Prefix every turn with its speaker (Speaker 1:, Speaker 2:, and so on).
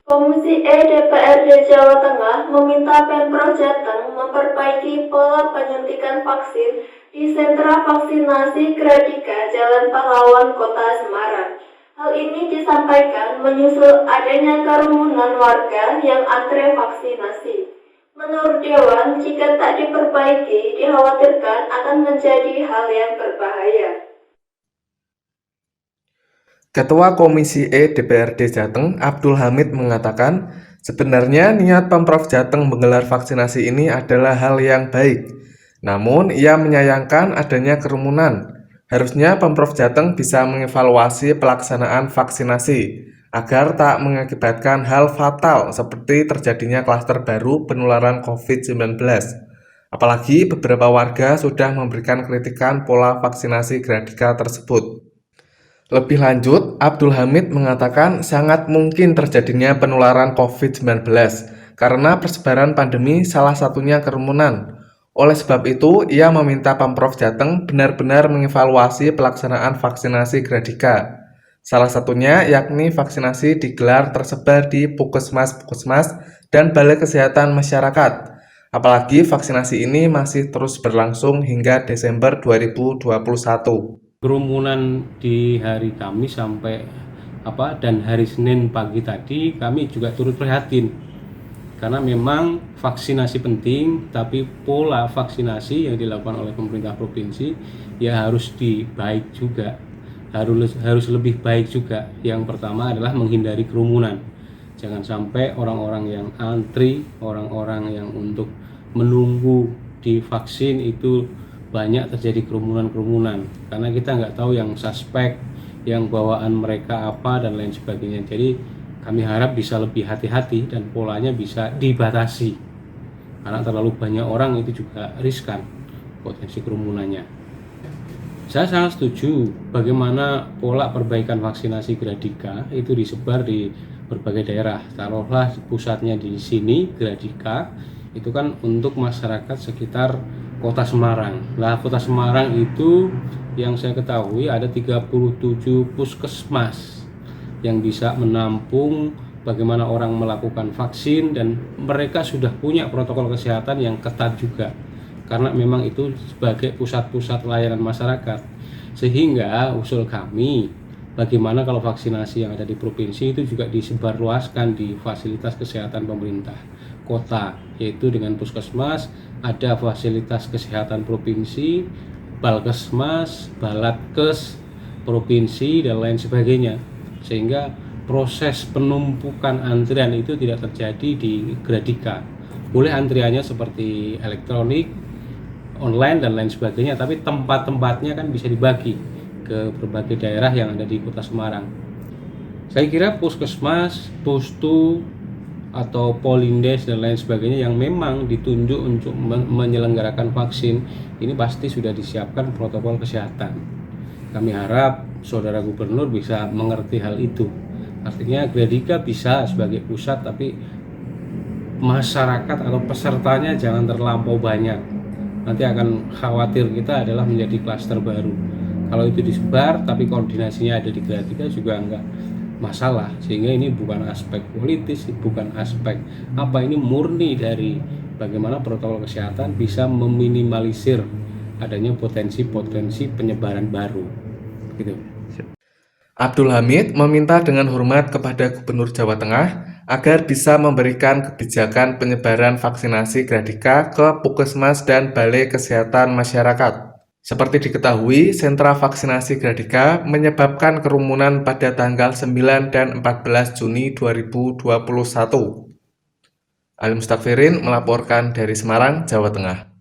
Speaker 1: Komisi E DPRD Jawa Tengah meminta Pemprov Jateng memperbaiki pola penyuntikan vaksin di sentra vaksinasi Gradika Jalan Pahlawan, Kota Semarang. Hal ini disampaikan menyusul adanya kerumunan warga yang antre vaksinasi. Menurut Dewan, jika tak diperbaiki, dikhawatirkan akan menjadi hal yang berbahaya.
Speaker 2: Ketua Komisi E DPRD Jateng, Abdul Hamid mengatakan, sebenarnya niat Pemprov Jateng menggelar vaksinasi ini adalah hal yang baik. Namun, ia menyayangkan adanya kerumunan. Harusnya Pemprov Jateng bisa mengevaluasi pelaksanaan vaksinasi agar tak mengakibatkan hal fatal seperti terjadinya klaster baru penularan COVID-19. Apalagi beberapa warga sudah memberikan kritikan pola vaksinasi Gradika tersebut. Lebih lanjut, Abdul Hamid mengatakan sangat mungkin terjadinya penularan COVID-19 karena persebaran pandemi salah satunya kerumunan. Oleh sebab itu, ia meminta Pemprov Jateng benar-benar mengevaluasi pelaksanaan vaksinasi Gradika. Salah satunya yakni vaksinasi digelar tersebar di puskesmas-puskesmas dan balai kesehatan masyarakat. Apalagi vaksinasi ini masih terus berlangsung hingga Desember 2021.
Speaker 3: Kerumunan di hari Kamis dan hari Senin pagi tadi kami juga turut prihatin karena memang vaksinasi penting, tapi pola vaksinasi yang dilakukan oleh pemerintah provinsi ya harus harus lebih baik juga. Yang pertama adalah menghindari kerumunan, jangan sampai orang-orang yang antri, orang-orang yang untuk menunggu divaksin itu banyak terjadi kerumunan karena kita nggak tahu yang suspek, yang bawaan mereka apa dan lain sebagainya. Jadi kami harap bisa lebih hati-hati dan polanya bisa dibatasi karena terlalu banyak orang itu juga riskan potensi kerumunannya. Saya sangat setuju bagaimana pola perbaikan vaksinasi Gradika itu disebar di berbagai daerah. Taruhlah pusatnya di sini Gradika itu kan untuk masyarakat sekitar Kota Semarang. Nah, Kota Semarang itu yang saya ketahui ada 37 puskesmas yang bisa menampung bagaimana orang melakukan vaksin, dan mereka sudah punya protokol kesehatan yang ketat juga. Karena memang itu sebagai pusat-pusat layanan masyarakat. Sehingga usul kami, bagaimana kalau vaksinasi yang ada di provinsi itu juga disebarluaskan di fasilitas kesehatan pemerintah kota, yaitu dengan puskesmas, ada fasilitas kesehatan provinsi, balkesmas, balatkes provinsi dan lain sebagainya, sehingga proses penumpukan antrian itu tidak terjadi di Gradika. Boleh antriannya seperti elektronik, online dan lain sebagainya, tapi tempat-tempatnya kan bisa dibagi ke berbagai daerah yang ada di Kota Semarang. Saya kira puskesmas, pustu atau polindes dan lain sebagainya yang memang ditunjuk untuk menyelenggarakan vaksin ini pasti sudah disiapkan protokol kesehatan. Kami harap saudara gubernur bisa mengerti hal itu. Artinya Gradika bisa sebagai pusat, tapi masyarakat atau pesertanya jangan terlampau banyak. Nanti akan khawatir kita adalah menjadi klaster baru. Kalau itu disebar tapi koordinasinya ada di Gradika juga enggak masalah, sehingga ini bukan aspek politis, bukan aspek ini murni dari bagaimana protokol kesehatan bisa meminimalisir adanya potensi-potensi penyebaran baru gitu.
Speaker 2: Abdul Hamid meminta dengan hormat kepada Gubernur Jawa Tengah agar bisa memberikan kebijakan penyebaran vaksinasi Gradika ke puskesmas dan balai kesehatan masyarakat. Seperti diketahui, sentra vaksinasi Gradika menyebabkan kerumunan pada tanggal 9 dan 14 Juni 2021. Ali Mustafirin melaporkan dari Semarang, Jawa Tengah.